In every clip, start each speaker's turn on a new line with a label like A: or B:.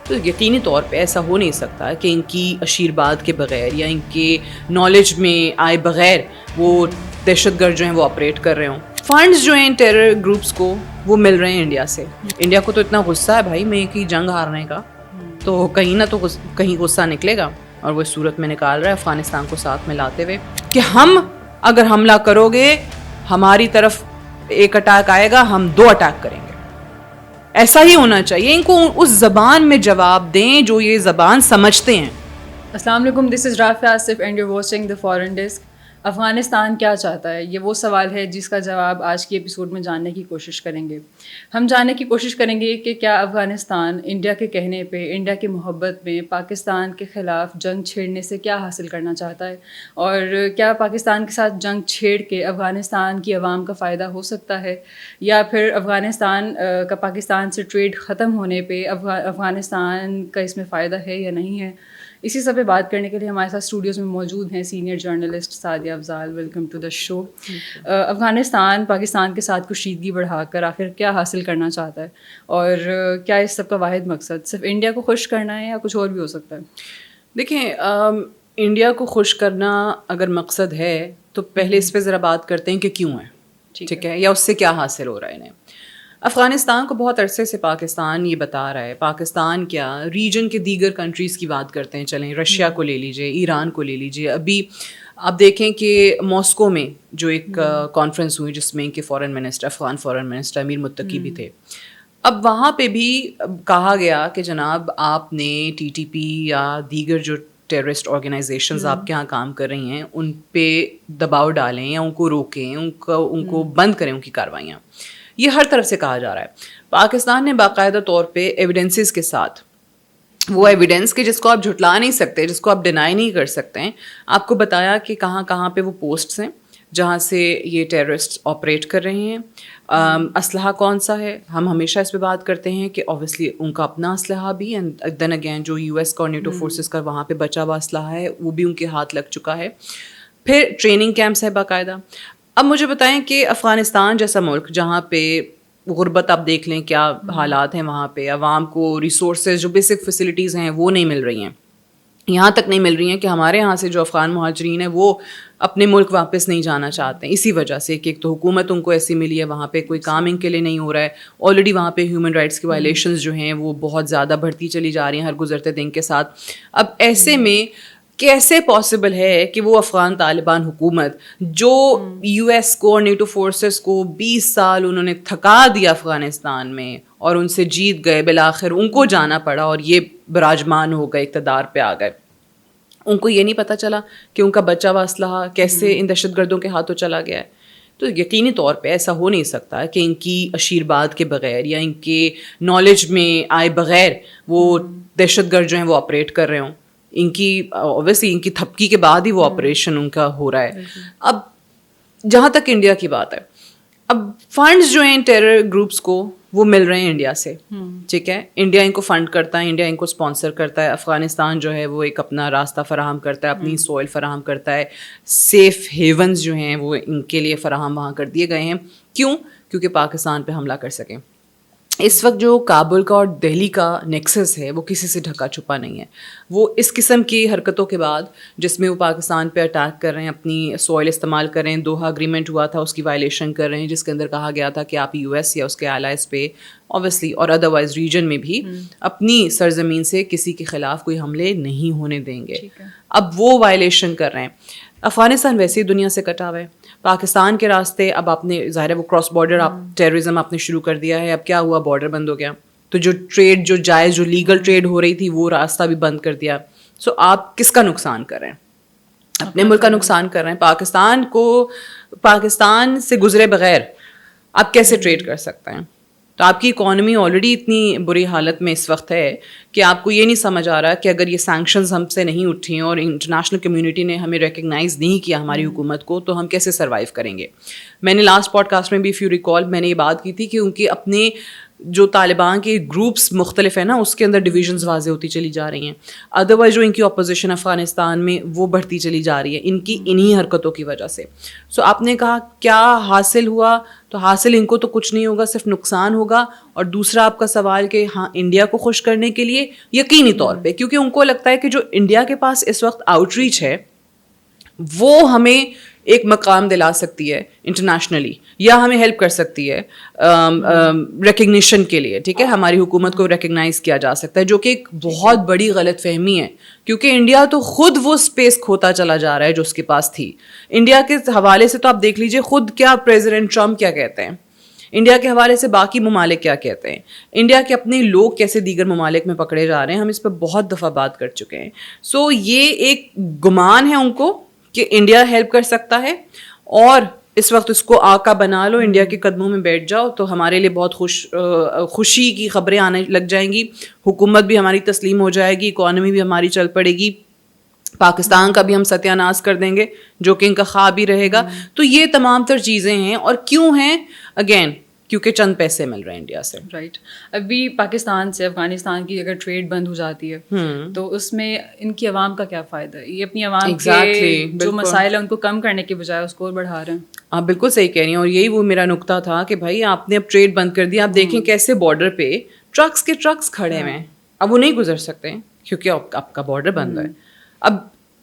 A: تو یقینی طور پہ ایسا ہو نہیں سکتا کہ ان کی اشیرباد کے بغیر یا ان کے نالج میں آئے بغیر وہ دہشت گرد جو ہیں وہ آپریٹ کر رہے ہوں. فنڈز جو ہیں ٹیرر گروپس کو وہ مل رہے ہیں انڈیا سے. انڈیا کو تو اتنا غصہ ہے بھائی میں کی جنگ ہارنے کا, تو کہیں نہ تو کہیں غصہ نکلے گا, اور وہ اس صورت میں نکال رہا ہے افغانستان کو ساتھ میں لاتے ہوئے کہ ہم اگر حملہ کرو گے ہماری طرف ایک اٹیک آئے گا, ہم 2 اٹیک کریں گے. ایسا ہی ہونا چاہیے. ان کو اس زبان میں جواب دیں جو یہ زبان سمجھتے ہیں.
B: السلام علیکم, this is Rafia Asif and you watching the foreign desk. Afghanistan کیا چاہتا ہے, یہ وہ سوال ہے جس کا جواب آج کی ایپیسوڈ میں جاننے کی کوشش کریں گے. ہم جاننے کی کوشش کریں گے کہ کیا افغانستان انڈیا کے کہنے پہ, انڈیا کی محبت میں پاکستان کے خلاف جنگ چھیڑنے سے کیا حاصل کرنا چاہتا ہے, اور کیا پاکستان کے ساتھ جنگ چھیڑ کے افغانستان کی عوام کا فائدہ ہو سکتا ہے, یا پھر افغانستان کا پاکستان سے ٹریڈ ختم ہونے پہ افغانستان کا اس میں فائدہ ہے یا نہیں ہے. اسی سب پہ بات کرنے کے لیے ہمارے ساتھ اسٹوڈیوز میں موجود ہیں senior journalist Sadia Afzal. Welcome to the show. Afghanistan Pakistan کے ساتھ کشیدگی بڑھا کر آخر کیا حاصل کرنا چاہتا ہے, اور کیا اس سب کا واحد مقصد صرف انڈیا کو خوش کرنا ہے یا کچھ اور بھی ہو سکتا ہے؟
A: دیکھیں, انڈیا کو خوش کرنا اگر مقصد ہے تو پہلے اس پہ ذرا بات کرتے ہیں کہ کیوں ہے, ٹھیک ہے, یا اس سے کیا حاصل ہو رہا ہے انہیں. افغانستان کو بہت عرصے سے پاکستان یہ بتا رہا ہے, پاکستان کیا ریجن کے دیگر کنٹریز کی بات کرتے ہیں, چلیں رشیا کو لے لیجئے, ایران کو لے لیجئے. ابھی آپ دیکھیں کہ ماسکو میں جو ایک کانفرنس ہوئی جس میں ان کے foreign minister, Afghan foreign minister Amir Muttaqi بھی تھے. اب وہاں پہ بھی کہا گیا کہ جناب آپ نے ٹی ٹی پی یا دیگر جو ٹیررسٹ آرگنائزیشنز آپ کے یہاں کام کر رہی ہیں ان پہ دباؤ ڈالیں یا ان کو روکیں, ان کو بند کریں ان کی کاروائیاں. یہ ہر طرف سے کہا جا رہا ہے. پاکستان نے باقاعدہ طور پہ ایویڈنسز کے ساتھ, وہ ایویڈنس کہ جس کو آپ جھٹلا نہیں سکتے, جس کو آپ ڈینائی نہیں کر سکتے ہیں, آپ کو بتایا کہ کہاں کہاں پہ وہ پوسٹس ہیں جہاں سے یہ ٹیررسٹ آپریٹ کر رہے ہیں, اسلحہ کون سا ہے. ہم ہمیشہ اس پہ بات کرتے ہیں کہ اوبیسلی ان کا اپنا اسلحہ بھی, اینڈ دین اگین جو یو ایس کا اور نیٹو فورسز کا وہاں پہ بچا ہوا اسلحہ ہے وہ بھی ان کے ہاتھ لگ چکا ہے. پھر ٹریننگ کیمپس ہے باقاعدہ. اب مجھے بتائیں کہ افغانستان جیسا ملک جہاں پہ غربت آپ دیکھ لیں کیا حالات ہیں, وہاں پہ عوام کو ریسورسز جو بیسک فیسلٹیز ہیں وہ نہیں مل رہی ہیں, یہاں تک نہیں مل رہی ہیں کہ ہمارے یہاں سے جو افغان مہاجرین ہیں وہ اپنے ملک واپس نہیں جانا چاہتے ہیں, اسی وجہ سے کہ ایک تو حکومت ان کو ایسی ملی ہے, وہاں پہ کوئی کام ان کے لیے نہیں ہو رہا ہے. آلریڈی وہاں پہ ہیومن رائٹس کی وائلیشنز جو ہیں وہ بہت زیادہ بڑھتی چلی جا رہی ہیں ہر گزرتے دن کے ساتھ. اب ایسے میں کیسے پاسبل ہے کہ وہ افغان طالبان حکومت جو یو ایس کو اور نیٹو فورسز کو 20 سال انہوں نے تھکا دیا افغانستان میں اور ان سے جیت گئے, بالآخر ان کو جانا پڑا اور یہ براجمان ہو گئے, اقتدار پہ آ گئے, ان کو یہ نہیں پتہ چلا کہ ان کا بچا ہوا اسلحہ کیسے ان دہشت گردوں کے ہاتھوں چلا گیا ہے. تو یقینی طور پہ ایسا ہو نہیں سکتا کہ ان کی اشیرباد کے بغیر یا ان کے نالج میں آئے بغیر وہ دہشت گرد جو ہیں وہ آپریٹ کر رہے ہوں. ان کی اوبیسلی ان کی تھپکی کے بعد ہی وہ آپریشن ان کا ہو رہا ہے. اب جہاں تک انڈیا کی بات ہے, اب فنڈز جو ہیں ٹیرر گروپس کو وہ مل رہے ہیں انڈیا سے, ٹھیک ہے, انڈیا ان کو فنڈ کرتا ہے, انڈیا ان کو اسپانسر کرتا ہے. افغانستان جو ہے وہ ایک اپنا راستہ فراہم کرتا ہے, اپنی سوئل فراہم کرتا ہے, سیف ہیونز جو ہیں وہ ان کے لیے فراہم وہاں کر دیے گئے ہیں. کیوں؟ کیونکہ پاکستان پہ حملہ کر سکیں. اس وقت جو کابل کا اور دہلی کا نیکسس ہے وہ کسی سے ڈھکا چھپا نہیں ہے. وہ اس قسم کی حرکتوں کے بعد جس میں وہ پاکستان پہ اٹیک کر رہے ہیں, اپنی سوائل استعمال کر رہے ہیں, دوحہ اگریمنٹ ہوا تھا اس کی وائلیشن کر رہے ہیں جس کے اندر کہا گیا تھا کہ آپ یو ایس یا اس کے الائز پہ اوبیسلی اور ادروائز ریجن میں بھی اپنی سرزمین سے کسی کے خلاف کوئی حملے نہیں ہونے دیں گے. اب وہ وائلیشن کر رہے ہیں. افغانستان ویسے ہی دنیا سے کٹا ہوا ہے. پاکستان کے راستے اب آپ نے ظاہر ہے وہ کراس بارڈر آپ ٹیررزم آپ نے شروع کر دیا ہے. اب کیا ہوا, بارڈر بند ہو گیا, تو جو ٹریڈ جو جائز جو لیگل ٹریڈ ہو رہی تھی وہ راستہ بھی بند کر دیا. سو آپ کس کا نقصان کر رہے ہیں؟ اپنے ملک کا نقصان کر رہے ہیں. پاکستان کو پاکستان سے گزرے بغیر آپ کیسے ٹریڈ کر سکتے ہیں؟ تو آپ کی اکانومی آلریڈی اتنی بری حالت میں اس وقت ہے کہ آپ کو یہ نہیں سمجھ آ رہا کہ اگر یہ سینکشنز ہم سے نہیں اٹھی اور انٹرنیشنل کمیونٹی نے ہمیں ریکگنائز نہیں کیا ہماری حکومت کو, تو ہم کیسے سروائیو کریں گے. میں نے لاسٹ پوڈ کاسٹ میں بھی اف یو ریکال میں نے یہ بات کی تھی کہ ان کے اپنے جو طالبان کے گروپس مختلف ہیں نا اس کے اندر ڈویژنز واضح ہوتی چلی جا رہی ہیں. ادروائز جو ان کی اپوزیشن افغانستان میں وہ بڑھتی چلی جا رہی ہے ان کی انہی حرکتوں کی وجہ سے. سو آپ نے کہا کیا حاصل ہوا, تو حاصل ان کو تو کچھ نہیں ہوگا, صرف نقصان ہوگا. اور دوسرا آپ کا سوال کہ ہاں انڈیا کو خوش کرنے کے لیے یقینی طور پہ, کیونکہ ان کو لگتا ہے کہ جو انڈیا کے پاس اس وقت آؤٹ ریچ ہے وہ ہمیں ایک مقام دلا سکتی ہے انٹرنیشنلی, یا ہمیں ہیلپ کر سکتی ہے ریکگنیشن کے لیے. ٹھیک ہے, ہماری حکومت کو ریکگنائز کیا جا سکتا ہے, جو کہ ایک بہت بڑی غلط فہمی ہے, کیونکہ انڈیا تو خود وہ اسپیس کھوتا چلا جا رہا ہے جو اس کے پاس تھی. انڈیا کے حوالے سے تو آپ دیکھ لیجیے خود کیا پریزیڈنٹ ٹرمپ کیا کہتے ہیں, انڈیا کے حوالے سے باقی ممالک کیا کہتے ہیں, انڈیا کے اپنے لوگ کیسے دیگر ممالک میں پکڑے جا رہے ہیں, ہم اس پہ بہت دفعہ بات کر چکے ہیں. سو یہ ایک گمان ہے ان کو کہ انڈیا ہیلپ کر سکتا ہے, اور اس وقت اس کو آقا بنا لو, انڈیا کے قدموں میں بیٹھ جاؤ, تو ہمارے لیے بہت خوشی کی خبریں آنے لگ جائیں گی. حکومت بھی ہماری تسلیم ہو جائے گی, اکانومی بھی ہماری چل پڑے گی, پاکستان کا بھی ہم ستیہ ناش کر دیں گے جو کہ ان کا خواب ہی رہے گا. تو یہ تمام تر چیزیں ہیں, اور کیوں ہیں, اگین کیونکہ چند پیسے مل رہے ہیں انڈیا سے.
B: رائٹ. ابھی پاکستان سے افغانستان کی اگر ٹریڈ بند ہو جاتی ہے تو اس میں ان کی عوام کا کیا فائدہ ہے؟ یہ اپنی عوام کے جو مسائل ہیں ان کو کم کرنے کے بجائے اس کو اور بڑھا رہے ہیں.
A: آپ بالکل صحیح کہہ رہی ہیں, اور یہی وہ میرا نقطہ تھا کہ بھائی آپ نے اب ٹریڈ بند کر دیا. آپ دیکھیں کیسے بارڈر پہ ٹرکس کے ٹرکس کھڑے ہوئے ہیں, اب وہ نہیں گزر سکتے کیونکہ آپ کا بارڈر بند ہے. اب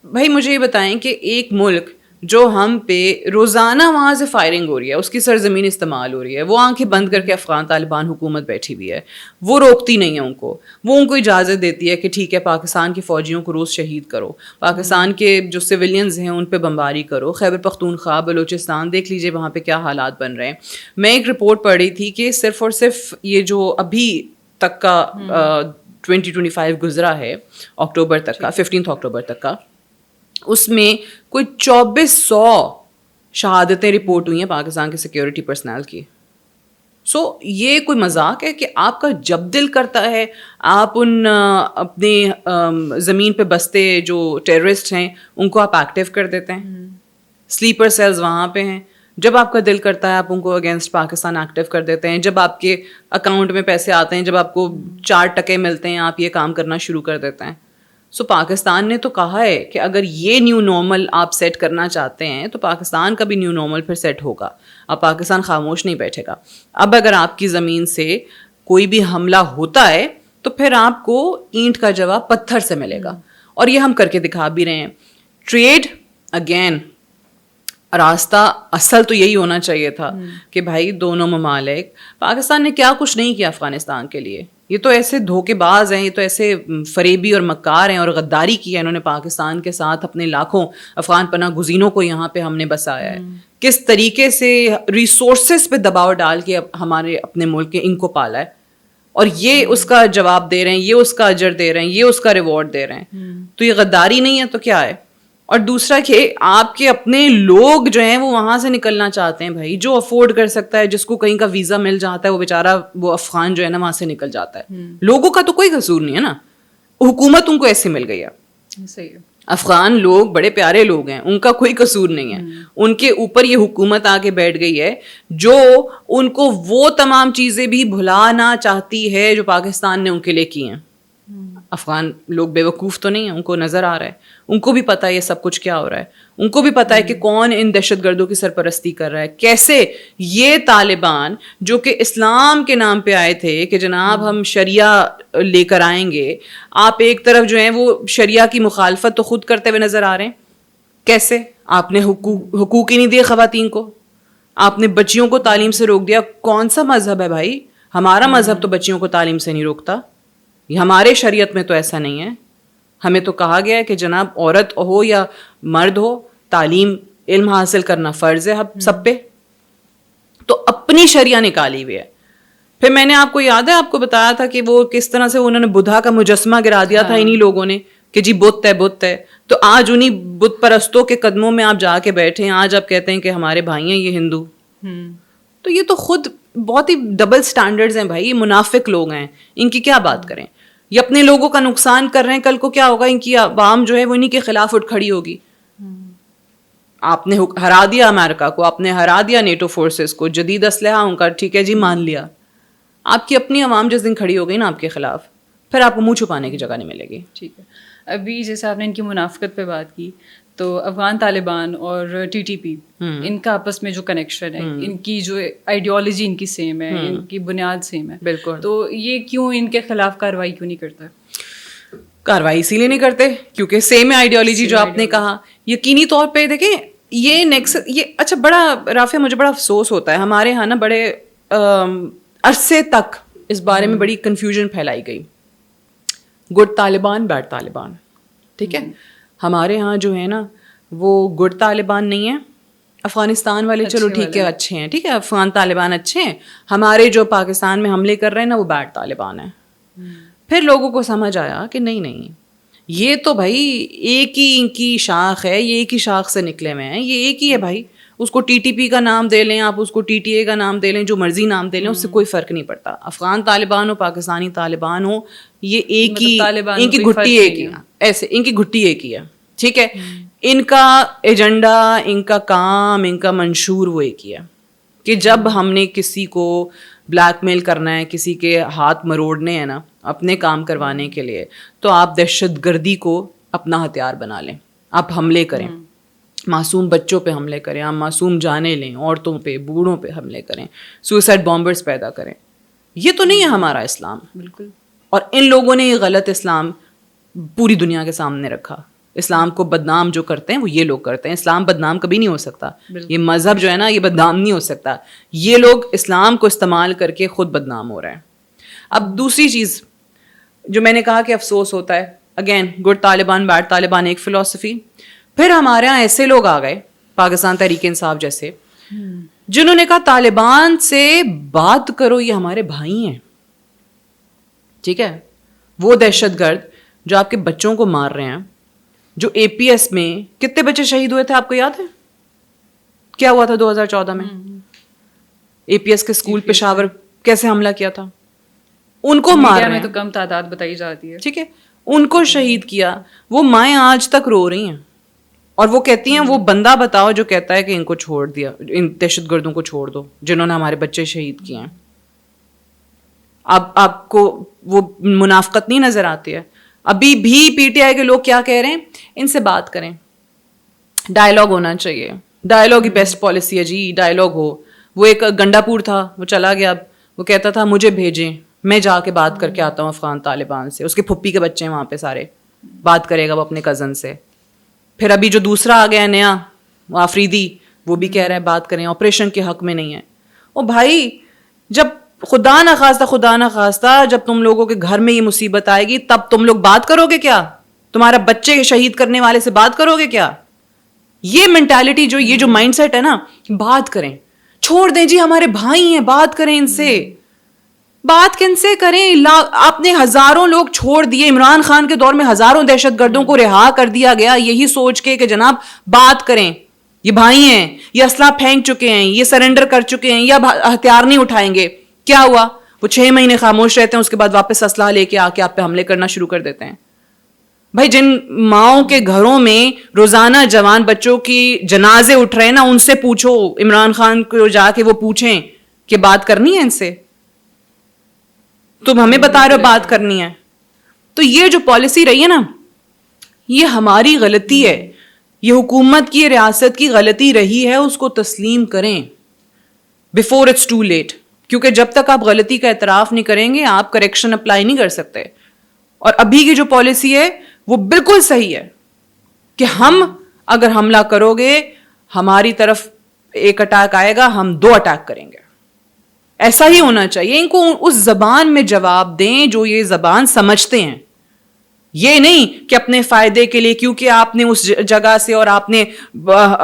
A: بھائی مجھے یہ بتائیں کہ ایک ملک جو ہم پہ روزانہ وہاں سے فائرنگ ہو رہی ہے, اس کی سرزمین استعمال ہو رہی ہے, وہ آنکھیں بند کر کے افغان طالبان حکومت بیٹھی ہوئی ہے, وہ روکتی نہیں ہے ان کو, وہ ان کو اجازت دیتی ہے کہ ٹھیک ہے پاکستان کے فوجیوں کو روز شہید کرو, پاکستان کے جو سویلینز ہیں ان پہ بمباری کرو. خیبر پختونخوا, بلوچستان دیکھ لیجیے وہاں پہ کیا حالات بن رہے ہیں. میں ایک رپورٹ پڑھ رہی تھی کہ صرف اور صرف یہ جو ابھی تک کا 2025 گزرا ہے اکتوبر تک کا, 15 اکتوبر تک کا, اس میں کوئی 2400 شہادتیں رپورٹ ہوئی ہیں پاکستان کے سیکیورٹی پرسنل کی. سو یہ کوئی مذاق ہے کہ آپ کا جب دل کرتا ہے آپ ان اپنے زمین پہ بستے جو ٹیررسٹ ہیں ان کو آپ ایکٹیو کر دیتے ہیں, سلیپر سیلز وہاں پہ ہیں, جب آپ کا دل کرتا ہے آپ ان کو اگینسٹ پاکستان ایکٹیو کر دیتے ہیں, جب آپ کے اکاؤنٹ میں پیسے آتے ہیں, جب آپ کو 4 ٹکے ملتے ہیں آپ یہ کام کرنا شروع کر دیتے ہیں. سو پاکستان نے تو کہا ہے کہ اگر یہ نیو نارمل آپ سیٹ کرنا چاہتے ہیں تو پاکستان کا بھی نیو نارمل پھر سیٹ ہوگا. اب پاکستان خاموش نہیں بیٹھے گا. اب اگر آپ کی زمین سے کوئی بھی حملہ ہوتا ہے تو پھر آپ کو اینٹ کا جواب پتھر سے ملے گا, اور یہ ہم کر کے دکھا بھی رہے ہیں. ٹریڈ اگین راستہ اصل تو یہی ہونا چاہیے تھا کہ بھائی دونوں ممالک, پاکستان نے کیا کچھ نہیں کیا افغانستان کے لیے, یہ تو ایسے دھوکے باز ہیں, یہ تو ایسے فریبی اور مکار ہیں, اور غداری کی ہے انہوں نے پاکستان کے ساتھ. اپنے لاکھوں افغان پناہ گزینوں کو یہاں پہ ہم نے بسایا ہے, کس طریقے سے ریسورسز پہ دباؤ ڈال کے ہمارے اپنے ملک کے ان کو پالا ہے, اور یہ اس کا جواب دے رہے ہیں, یہ اس کا اجر دے رہے ہیں, یہ اس کا ریوارڈ دے رہے ہیں. تو یہ غداری نہیں ہے تو کیا ہے؟ اور دوسرا کہ آپ کے اپنے لوگ جو ہیں وہ وہاں سے نکلنا چاہتے ہیں. بھائی جو افورڈ کر سکتا ہے, جس کو کہیں کا ویزا مل جاتا ہے, وہ بیچارہ وہ افغان جو ہے نا وہاں سے نکل جاتا ہے. لوگوں کا تو کوئی قصور نہیں ہے نا, حکومت ان کو ایسے مل گئی ہے.
B: صحیح ہے.
A: افغان لوگ بڑے پیارے لوگ ہیں, ان کا کوئی قصور نہیں ہے. ان کے اوپر یہ حکومت آ کے بیٹھ گئی ہے جو ان کو وہ تمام چیزیں بھی بھلانا چاہتی ہے جو پاکستان نے ان کے لیے کی ہیں. افغان لوگ بے وقوف تو نہیں ہیں, ان کو نظر آ رہا ہے, ان کو بھی پتہ ہے یہ سب کچھ کیا ہو رہا ہے, ان کو بھی پتہ ہے کہ کون ان دہشت گردوں کی سرپرستی کر رہا ہے. کیسے یہ طالبان جو کہ اسلام کے نام پہ آئے تھے کہ جناب ہم شریعہ لے کر آئیں گے, آپ ایک طرف جو ہیں وہ شریعہ کی مخالفت تو خود کرتے ہوئے نظر آ رہے ہیں. کیسے آپ نے حقوق ہی نہیں دیے خواتین کو, آپ نے بچیوں کو تعلیم سے روک دیا. کون سا مذہب ہے بھائی؟ ہمارا مذہب تو بچیوں کو تعلیم سے نہیں روکتا, ہمارے شریعت میں تو ایسا نہیں ہے. ہمیں تو کہا گیا ہے کہ جناب عورت ہو یا مرد ہو, تعلیم علم حاصل کرنا فرض ہے سب پہ. تو اپنی شریعہ نکالی ہوئی ہے. پھر میں نے آپ کو یاد ہے آپ کو بتایا تھا کہ وہ کس طرح سے انہوں نے بدھا کا مجسمہ گرا دیا تھا انہی لوگوں نے کہ جی بت ہے بت ہے. تو آج انہی بت پرستوں کے قدموں میں آپ جا کے بیٹھے ہیں, آج آپ کہتے ہیں کہ ہمارے بھائی ہیں یہ ہندو. تو یہ تو خود بہت ہی ڈبل سٹینڈرڈز ہیں بھائی, یہ منافق لوگ ہیں, ان کی کیا بات کریں. یہ اپنے لوگوں کا نقصان کر رہے ہیں, کل کو کیا ہوگا, ان کی عوام جو ہے وہ انہی کے خلاف اٹھ کھڑی ہوگی. آپ نے ہرا دیا امریکہ کو, آپ نے ہرا دیا نیٹو فورسز کو, جدید اسلحہ ان کا ٹھیک ہے جی مان لیا, آپ کی اپنی عوام جس دن کھڑی ہو گئی نا آپ کے خلاف, پھر آپ کو منہ چھپانے کی جگہ نہیں ملے گی.
B: ٹھیک ہے, ابھی جیسے آپ نے ان کی منافقت پہ بات کی, تو افغان طالبان اور ٹی ٹی پی, ان کا آپس میں جو کنیکشن ہے, ان کی جو آئیڈیالوجی ان کی سیم ہے, ان کی بنیاد سیم ہے,
A: بالکل, تو
B: یہ کیوں ان کے خلاف کارروائی کیوں نہیں کرتا؟
A: کارروائی اسی لیے نہیں کرتے کیونکہ سیم آئیڈیالوجی جو آپ نے کہا. یقینی طور پہ دیکھیں یہ یہ اچھا بڑا رافعہ, مجھے بڑا افسوس ہوتا ہے ہمارے یہاں نا بڑے عرصے تک اس بارے میں بڑی کنفیوژن پھیلائی گئی, گڈ طالبان بیڈ طالبان. ٹھیک ہے, ہمارے ہاں جو ہے نا وہ گڈ طالبان نہیں ہے, افغانستان والے چلو ٹھیک ہے اچھے ہیں, ٹھیک ہے افغان طالبان اچھے ہیں, ہمارے جو پاکستان میں حملے کر رہے ہیں نا وہ بیڈ طالبان ہیں. پھر لوگوں کو سمجھ آیا کہ نہیں یہ تو بھائی ایک ہی ان کی شاخ ہے, یہ ایک ہی شاخ سے نکلے ہوئے ہیں, یہ ایک ہی ہے بھائی. اس کو ٹی ٹی پی کا نام دے لیں آپ, اس کو ٹی ٹی اے کا نام دے لیں, جو مرضی نام دے لیں, اس سے کوئی فرق نہیں پڑتا. افغان طالبان ہو پاکستانی طالبان ہو, یہ ایک ہی, ان کی گھٹی ایک ہی ہے, ایسے ان کی گھٹی ایک ہی ہے. ٹھیک ہے, ان کا ایجنڈا, ان کا کام, ان کا منشور وہ ایک ہی ہے کہ جب ہم نے کسی کو بلیک میل کرنا ہے, کسی کے ہاتھ مروڑنے ہیں نا اپنے کام کروانے کے لیے, تو آپ دہشت گردی کو اپنا ہتھیار بنا لیں, آپ حملے کریں, معصوم بچوں پہ حملے کریں, آپ معصوم جانیں لیں, عورتوں پہ بوڑھوں پہ حملے کریں, سوئسائڈ بامبرز پیدا کریں. یہ تو نہیں ہے ہمارا اسلام. بالکل. اور ان لوگوں نے یہ غلط اسلام پوری دنیا کے سامنے رکھا. اسلام کو بدنام جو کرتے ہیں وہ یہ لوگ کرتے ہیں. اسلام بدنام کبھی نہیں ہو سکتا, یہ مذہب جو ہے نا یہ بدنام نہیں ہو سکتا. یہ لوگ اسلام کو استعمال کر کے خود بدنام ہو رہے ہیں. اب دوسری چیز جو میں نے کہا کہ افسوس ہوتا ہے, again good Taliban bad Taliban ایک فلسفی. پھر ہمارے یہاں ایسے لوگ آ گئے پاکستان تحریک انصاف جیسے, جنہوں نے کہا طالبان سے بات کرو, یہ ہمارے بھائی ہیں. ٹھیک ہے, وہ دہشت گرد جو آپ کے بچوں کو مار رہے ہیں, جو اے پی ایس میں کتنے بچے شہید ہوئے تھے آپ کو یاد ہے کیا ہوا تھا 2014 میں؟ اے پی ایس کے اسکول پشاور کیسے حملہ کیا تھا, ان کو مار رہے ہیں.
B: تو کم تعداد بتائی جاتی ہے.
A: ٹھیک ہے, ان کو شہید کیا. وہ مائیں آج تک رو رہی ہیں اور وہ کہتی ہیں وہ بندہ بتاؤ جو کہتا ہے کہ ان کو چھوڑ دیا, ان دہشت گردوں کو چھوڑ دو جنہوں نے ہمارے بچے شہید کیے ہیں. اب آپ کو وہ منافقت نہیں نظر آتی ہے؟ ابھی بھی پی ٹی آئی کے لوگ کیا کہہ رہے ہیں, ان سے بات کریں, ڈائلاگ ہونا چاہیے. ڈائلاگ ہی بیسٹ پالیسی ہے جی, ڈائلاگ ہو. وہ ایک گنڈا پور تھا, وہ چلا گیا, اب وہ کہتا تھا مجھے بھیجیں, میں جا کے بات کر کے آتا ہوں افغان طالبان سے. اس کے پھپھی کے بچے ہیں وہاں پہ سارے, بات کرے گا وہ اپنے کزن سے. پھر ابھی جو دوسرا آ گیا نیا آفریدی, وہ بھی کہہ رہا ہے بات کریں, آپریشن کے حق میں نہیں ہے. او بھائی, جب خدا نہ خواستہ جب تم لوگوں کے گھر میں یہ مصیبت آئے گی تب تم لوگ بات کرو گے کیا؟ تمہارا بچے شہید کرنے والے سے بات کرو گے کیا؟ یہ مینٹالٹی جو یہ جو مائنڈ سیٹ ہے نا, بات کریں, چھوڑ دیں جی ہمارے بھائی ہیں, بات کریں ان سے, بات کن سے کریں. آپ نے ہزاروں لوگ چھوڑ دیے, عمران خان کے دور میں ہزاروں دہشت گردوں کو رہا کر دیا گیا یہی سوچ کے کہ جناب بات کریں, یہ بھائی ہیں, یہ اسلحہ پھینک چکے ہیں, یہ سرنڈر کر چکے ہیں, یا ہتھیار نہیں اٹھائیں گے. کیا ہوا؟ وہ 6 مہینے خاموش رہتے ہیں, اس کے بعد واپس اسلحہ لے کے آ کے آپ پہ حملے کرنا شروع کر دیتے ہیں. بھائی جن ماؤں کے گھروں میں روزانہ جوان بچوں کی جنازے اٹھ رہے ہیں نا, ان سے پوچھو, عمران خان کو جا کے وہ پوچھیں کہ بات کرنی ہے ان سے. تم ہمیں بتا رہے ہو بات کرنی ہے. تو یہ جو پالیسی رہی ہے نا, یہ ہماری غلطی ہے, یہ حکومت کی ریاست کی غلطی رہی ہے, اس کو تسلیم کریں بیفور اٹس ٹو لیٹ. کیونکہ جب تک آپ غلطی کا اعتراف نہیں کریں گے آپ کریکشن اپلائی نہیں کر سکتے. اور ابھی کی جو پالیسی ہے وہ بالکل صحیح ہے کہ ہم اگر حملہ کرو گے, ہماری طرف ایک اٹیک آئے گا, ہم 2 اٹیک کریں گے. ایسا ہی ہونا چاہیے. ان کو اس زبان میں جواب دیں جو یہ زبان سمجھتے ہیں, یہ نہیں کہ اپنے فائدے کے لیے, کیونکہ آپ نے اس جگہ سے اور آپ نے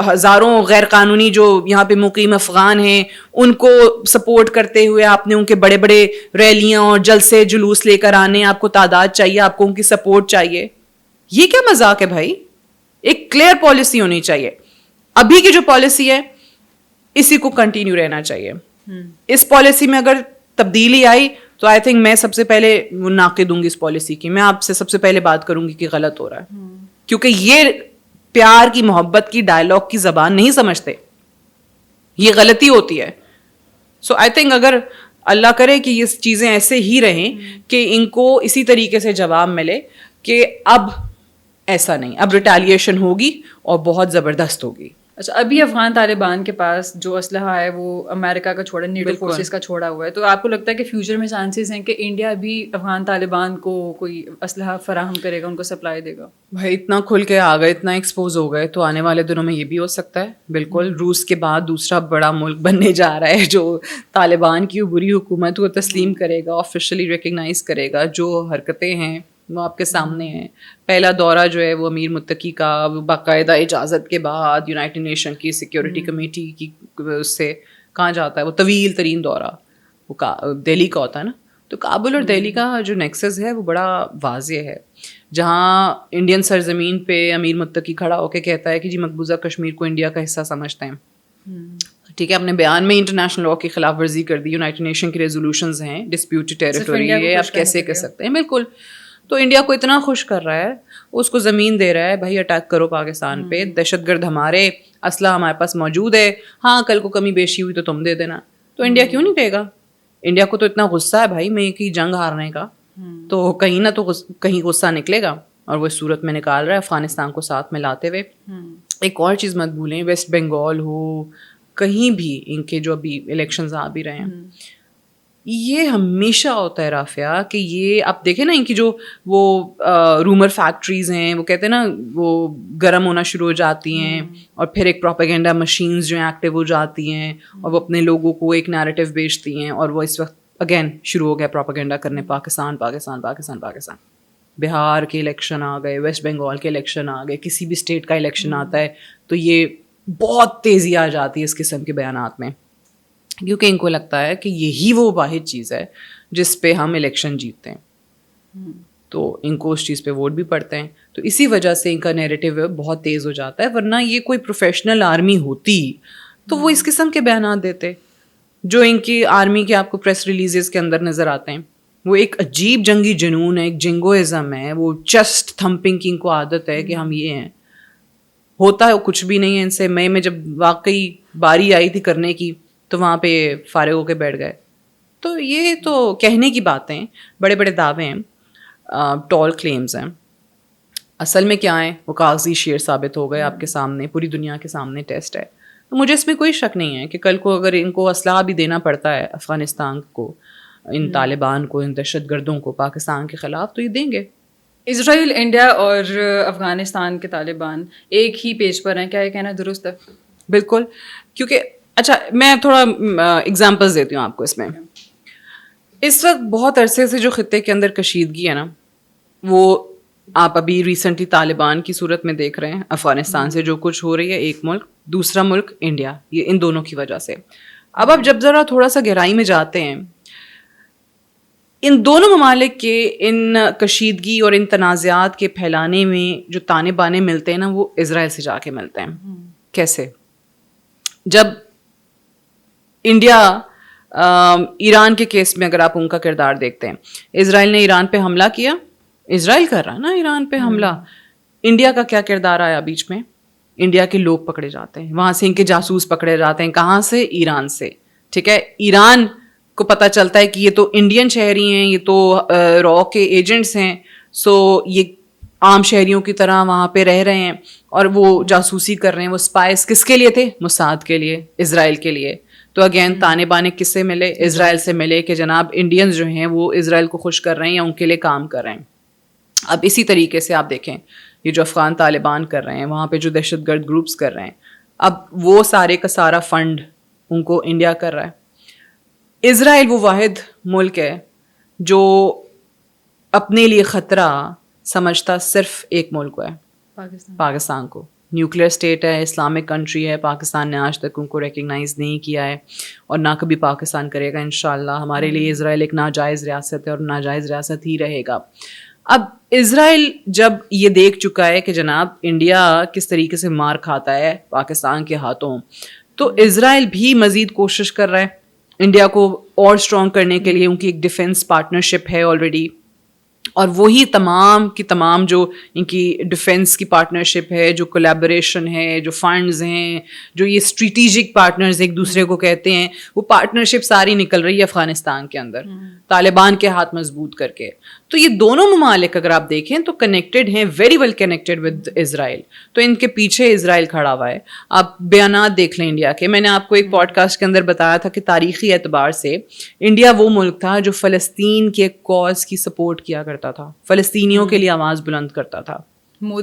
A: ہزاروں غیر قانونی جو یہاں پہ مقیم افغان ہیں ان کو سپورٹ کرتے ہوئے آپ نے ان کے بڑے بڑے ریلیاں اور جلسے جلوس لے کر آنے, آپ کو تعداد چاہیے, آپ کو ان کی سپورٹ چاہیے. یہ کیا مذاق ہے بھائی؟ ایک کلیئر پالیسی ہونی چاہیے. ابھی کی جو پالیسی ہے اسی کو کنٹینیو رہنا چاہیے. اس پالیسی میں اگر تبدیلی آئی تو آئی تھنک میں سب سے پہلے ناقد ہوں گی اس پالیسی کی. میں آپ سے سب سے پہلے بات کروں گی کہ غلط ہو رہا ہے, کیونکہ یہ پیار کی, محبت کی, ڈائلاگ کی زبان نہیں سمجھتے, یہ غلطی ہوتی ہے. سو آئی تھنک اگر اللہ کرے کہ یہ چیزیں ایسے ہی رہیں کہ ان کو اسی طریقے سے جواب ملے کہ اب ایسا نہیں, اب ریٹیلیشن ہوگی اور بہت زبردست ہوگی.
B: اچھا, ابھی افغان طالبان کے پاس جو اسلحہ ہے وہ امریکہ کا چھوڑا, نیٹو فورسز کا چھوڑا ہوا ہے, تو آپ کو لگتا ہے کہ فیوچر میں چانسز ہیں کہ انڈیا بھی افغان طالبان کو کوئی اسلحہ فراہم کرے گا, ان کو سپلائی دے گا؟
A: بھائی اتنا کھل کے آ گئے, اتنا ایکسپوز ہو گئے, تو آنے والے دنوں میں یہ بھی ہو سکتا ہے. بالکل, روس کے بعد دوسرا بڑا ملک بننے جا رہا ہے جو طالبان کی بری حکومت کو تسلیم کرے گا, آفیشلی ریکگنائز کرے گا. جو حرکتیں ہیں وہ آپ کے سامنے ہیں. پہلا دورہ جو ہے وہ امیر متقی کا باقاعدہ اجازت کے بعد یونائٹڈ نیشن کی سیکیورٹی کمیٹی کی اس سے کہاں جاتا ہے, وہ طویل ترین دورہ وہ دہلی کا ہوتا ہے نا. تو کابل اور دہلی کا جو نیکسس ہے وہ بڑا واضح ہے, جہاں انڈین سرزمین پہ امیر متقی کھڑا ہو کے کہتا ہے کہ جی مقبوضہ کشمیر کو انڈیا کا حصہ سمجھتے ہیں. ٹھیک ہے, اپنے بیان میں انٹرنیشنل لا کی خلاف ورزی کر دی. یونائٹڈ نیشن کی ریزولوشنز ہیں, ڈسپیوٹڈ ٹیریٹوری ہے, آپ کیسے کر سکتے ہیں. بالکل, تو انڈیا کو اتنا خوش کر رہا ہے, اس کو زمین دے رہا ہے, بھائی اٹیک کرو پاکستان پہ, دہشت گرد ہمارے, اسلحہ ہمارے پاس موجود ہے, ہاں کل کو کمی بیشی ہوئی تو تم دے دینا. تو انڈیا کیوں نہیں دے گا؟ انڈیا کو تو اتنا غصہ ہے بھائی میں کی جنگ ہارنے کا, تو کہیں نہ تو کہیں غصہ نکلے گا, اور وہ اس صورت میں نکال رہا ہے افغانستان کو ساتھ میں لاتے ہوئے. ایک اور چیز مت بھولیں, ویسٹ بنگال ہو, کہیں بھی ان کے جو ابھی الیکشنز آ بھی رہے ہیں, یہ ہمیشہ ہوتا ہے رافعہ کہ یہ آپ دیکھیں نا ان کی جو وہ رومر فیکٹریز ہیں, وہ کہتے ہیں نا وہ گرم ہونا شروع ہو جاتی ہیں, اور پھر ایک پروپیگنڈا مشینز جو ہیں ایکٹیو ہو جاتی ہیں, اور وہ اپنے لوگوں کو ایک نیریٹو بیچتی ہیں, اور وہ اس وقت اگین شروع ہو گیا پروپیگنڈا کرنے, پاکستان پاکستان پاکستان پاکستان. بہار کے الیکشن آ گئے, ویسٹ بنگال کے الیکشن آ گئے, کسی بھی اسٹیٹ کا الیکشن آتا ہے تو یہ بہت تیزی آ جاتی ہے اس قسم کے بیانات میں, کیونکہ ان کو لگتا ہے کہ یہی وہ واحد چیز ہے جس پہ ہم الیکشن جیتتے ہیں, تو ان کو اس چیز پہ ووٹ بھی پڑتے ہیں. تو اسی وجہ سے ان کا نیریٹو بہت تیز ہو جاتا ہے, ورنہ یہ کوئی پروفیشنل آرمی ہوتی تو وہ اس قسم کے بیانات دیتے جو ان کی آرمی کے آپ کو پریس ریلیزز کے اندر نظر آتے ہیں. وہ ایک عجیب جنگی جنون ہے, ایک جنگوازم ہے, وہ چسٹ تھمپنگ کی ان کو عادت ہے کہ ہم یہ ہیں. ہوتا ہے کچھ بھی نہیں ہے ان سے. مئی میں جب واقعی باری آئی تھی کرنے کی تو وہاں پہ فارغ ہو کے بیٹھ گئے. تو یہ تو کہنے کی باتیں, بڑے بڑے دعوے ہیں, ٹال کلیمز ہیں. اصل میں کیا ہیں وہ کاغذی شعر ثابت ہو گئے آپ کے سامنے, پوری دنیا کے سامنے ٹیسٹ ہے. تو مجھے اس میں کوئی شک نہیں ہے کہ کل کو اگر ان کو اسلحہ بھی دینا پڑتا ہے افغانستان کو, ان طالبان کو, ان دہشت گردوں کو پاکستان کے خلاف, تو یہ دیں گے.
B: اسرائیل, انڈیا اور افغانستان کے طالبان ایک ہی پیج پر ہیں, کیا یہ کہنا درست ہے؟
A: بالکل, کیونکہ اچھا میں تھوڑا ایگزامپلس دیتی ہوں آپ کو. اس میں اس وقت بہت عرصے سے جو خطے کے اندر کشیدگی ہے نا, وہ آپ ابھی ریسنٹلی طالبان کی صورت میں دیکھ رہے ہیں. افغانستان سے جو کچھ ہو رہی ہے, ایک ملک, دوسرا ملک انڈیا, یہ ان دونوں کی وجہ سے. اب آپ جب ذرا تھوڑا سا گہرائی میں جاتے ہیں, ان دونوں ممالک کے ان کشیدگی اور ان تنازعات کے پھیلانے میں جو تانے بانے ملتے ہیں نا, وہ اسرائیل سے جا کے ملتے ہیں. کیسے؟ جب انڈیا ایران کے کیس میں اگر آپ ان کا کردار دیکھتے ہیں, اسرائیل نے ایران پہ حملہ کیا, اسرائیل کر رہا نا ایران پہ حملہ, انڈیا کا کیا کردار آیا بیچ میں؟ انڈیا کے لوگ پکڑے جاتے ہیں, وہاں سے ان کے جاسوس پکڑے جاتے ہیں. کہاں سے؟ ایران سے. ٹھیک ہے, ایران کو پتہ چلتا ہے کہ یہ تو انڈین شہری ہیں, یہ تو را کے ایجنٹس ہیں, سو یہ عام شہریوں کی طرح وہاں پہ رہ رہے ہیں اور وہ جاسوسی کر رہے ہیں. وہ اسپائس کس کے لیے تھے؟ موساد کے لیے, اسرائیل کے لیے. تو اگین تانے بانے کس سے ملے؟ اسرائیل سے ملے کہ جناب انڈینز جو ہیں وہ اسرائیل کو خوش کر رہے ہیں یا ان کے لیے کام کر رہے ہیں. اب اسی طریقے سے آپ دیکھیں یہ جو افغان طالبان کر رہے ہیں, وہاں پہ جو دہشت گرد گروپس کر رہے ہیں, اب وہ سارے کا سارا فنڈ ان کو انڈیا کر رہا ہے. اسرائیل وہ واحد ملک ہے جو اپنے لیے خطرہ سمجھتا صرف ایک ملک کو ہے, پاکستان کو. نیوکلیئر اسٹیٹ ہے, اسلامک کنٹری ہے, پاکستان نے آج تک ان کو ریکگنائز نہیں کیا ہے اور نہ کبھی پاکستان کرے گا انشاءاللہ. ہمارے لیے اسرائیل ایک ناجائز ریاست ہے اور ناجائز ریاست ہی رہے گا. اب اسرائیل جب یہ دیکھ چکا ہے کہ جناب انڈیا کس طریقے سے مار کھاتا ہے پاکستان کے ہاتھوں, تو اسرائیل بھی مزید کوشش کر رہا ہے انڈیا کو اور اسٹرانگ کرنے کے لیے. ان کی ایک ڈیفینس پارٹنرشپ ہے آلریڈی, اور وہی تمام کی تمام جو ان کی ڈیفینس کی پارٹنرشپ ہے, جو کولیبوریشن ہے, جو فنڈز ہیں, جو یہ اسٹریٹیجک پارٹنرز ایک دوسرے کو کہتے ہیں, وہ پارٹنرشپ ساری نکل رہی ہے افغانستان کے اندر طالبان کے ہاتھ مضبوط کر کے. تو یہ دونوں ممالک اگر آپ دیکھیں تو کنیکٹڈ ہیں, ویری ویل کنیکٹڈ ود اسرائیل. تو ان کے پیچھے اسرائیل کھڑا ہوا ہے. آپ بیانات دیکھ لیں انڈیا کے. میں نے آپ کو ایک پوڈ کاسٹ کے اندر بتایا تھا کہ تاریخی اعتبار سے انڈیا وہ ملک تھا جو فلسطین کے کاز کی سپورٹ کیا کرتا تھا, فلسطینیوں کے لیے آواز بلند کرتا تھا.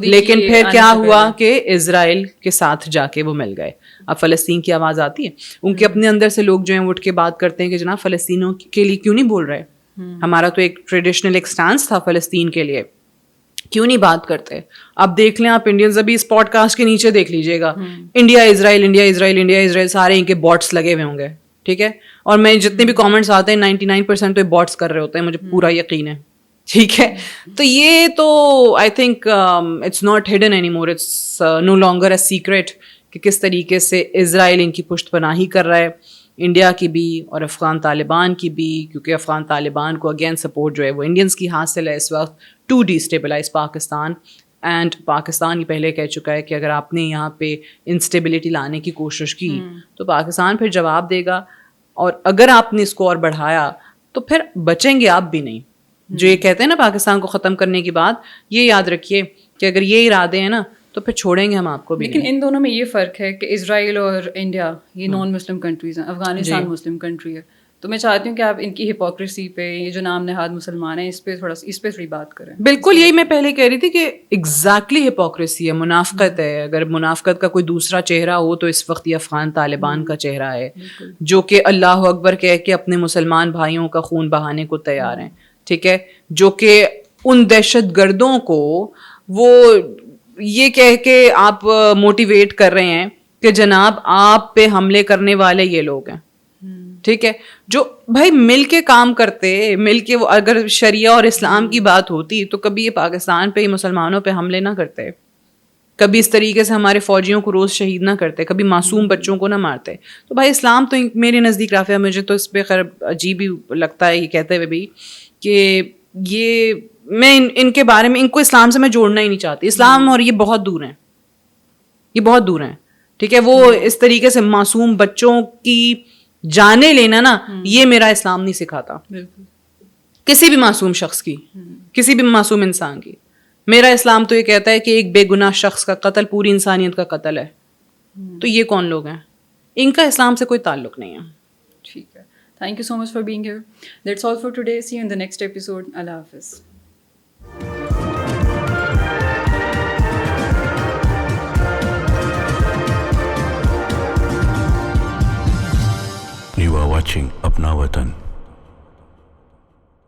A: لیکن پھر کیا ہوا کہ اسرائیل کے ساتھ جا کے وہ مل گئے. اب فلسطین کی آواز آتی ہے, ان کے اپنے اندر سے لوگ جو ہیں اٹھ کے بات کرتے ہیں کہ جناب فلسطینیوں کے لیے کیوں نہیں بول رہے, ہمارا تو ایک ٹریڈیشنل ایک سٹانس تھا فلسطین کے لیے, کیوں نہیں بات کرتے. اب دیکھ لیں آپ انڈینز, ابھی اس پوڈ کاسٹ کے نیچے دیکھ لیجیے گا, انڈیا اسرائیل انڈیا اسرائیل انڈیا اسرائیل, سارے ان کے باٹس لگے ہوئے ہوں گے, ٹھیک ہے. اور میں جتنے بھی کامنٹس آتے ہیں 99% تو یہ باٹس کر رہے ہوتے ہیں, مجھے پورا یقین ہے, ٹھیک ہے. تو یہ تو I think it's not hidden any more, it's no longer a secret کہ کس طریقے سے اسرائیل ان کی پشت پناہی کر رہا ہے, انڈیا کی بھی اور افغان طالبان کی بھی, کیونکہ افغان طالبان کو اگین سپورٹ جو ہے وہ انڈینس کی حاصل ہے اس وقت to destabilise Pakistan. And Pakistan یہ پہلے کہہ چکا ہے کہ اگر آپ نے یہاں پہ انسٹیبلٹی لانے کی کوشش کی تو پاکستان پھر جواب دے گا, اور اگر آپ نے اس کو اور بڑھایا تو پھر بچیں گے آپ بھی نہیں. جو یہ کہتے ہیں نا پاکستان کو ختم کرنے کی بات, یہ یاد رکھیے کہ اگر یہ ارادے ہیں نا تو پھر چھوڑیں گے ہم آپ کو بھی.
B: لیکن ان دونوں میں یہ فرق ہے کہ اسرائیل اور انڈیا یہ نان مسلم کنٹریز ہیں, افغانستان مسلم کنٹری ہے. تو میں چاہتی ہوں کہ آپ ان کی ہپوکریسی پہ, یہ جو نام نہاد مسلمان ہیں, اس پہ تھوڑی بات کریں.
A: بالکل یہی میں پہلے کہہ رہی تھی کہ ایگزیکٹلی ہپوکریسی ہے, منافقت ہے. اگر منافقت کا کوئی دوسرا چہرہ ہو تو اس وقت یہ افغان طالبان کا چہرہ ہے, جو کہ اللہ اکبر کہہ کے اپنے مسلمان بھائیوں کا خون بہانے کو تیار ہیں, ٹھیک ہے. جو کہ ان دہشت گردوں کو وہ یہ کہہ کے آپ موٹیویٹ کر رہے ہیں کہ جناب آپ پہ حملے کرنے والے یہ لوگ ہیں, ٹھیک ہے, جو بھائی مل کے کام کرتے, مل کے وہ اگر شریعہ اور اسلام کی بات ہوتی تو کبھی یہ پاکستان پہ مسلمانوں پہ حملے نہ کرتے, کبھی اس طریقے سے ہمارے فوجیوں کو روز شہید نہ کرتے, کبھی معصوم بچوں کو نہ مارتے. تو بھائی اسلام تو میرے نزدیک رافعہ, مجھے تو اس پہ خیر عجیب ہی لگتا ہے یہ کہتے ہوئے بھی کہ یہ میں ان کے بارے میں, ان کو اسلام سے میں جوڑنا ہی نہیں چاہتی. اسلام اور یہ بہت دور ہیں, یہ بہت دور ہیں, ٹھیک ہے. وہ اس طریقے سے معصوم بچوں کی جانیں لینا نا, یہ میرا اسلام نہیں سکھاتا کسی بھی معصوم شخص کی, کسی بھی معصوم انسان کی. میرا اسلام تو یہ کہتا ہے کہ ایک بے گناہ شخص کا قتل پوری انسانیت کا قتل ہے. تو یہ کون لوگ ہیں, ان کا اسلام سے کوئی تعلق نہیں ہے.
B: ٹھیک ہے, thank you so much for being here. That's all for today. See you in the next episode. Allah Hafiz.
C: You are watching Apna Watan.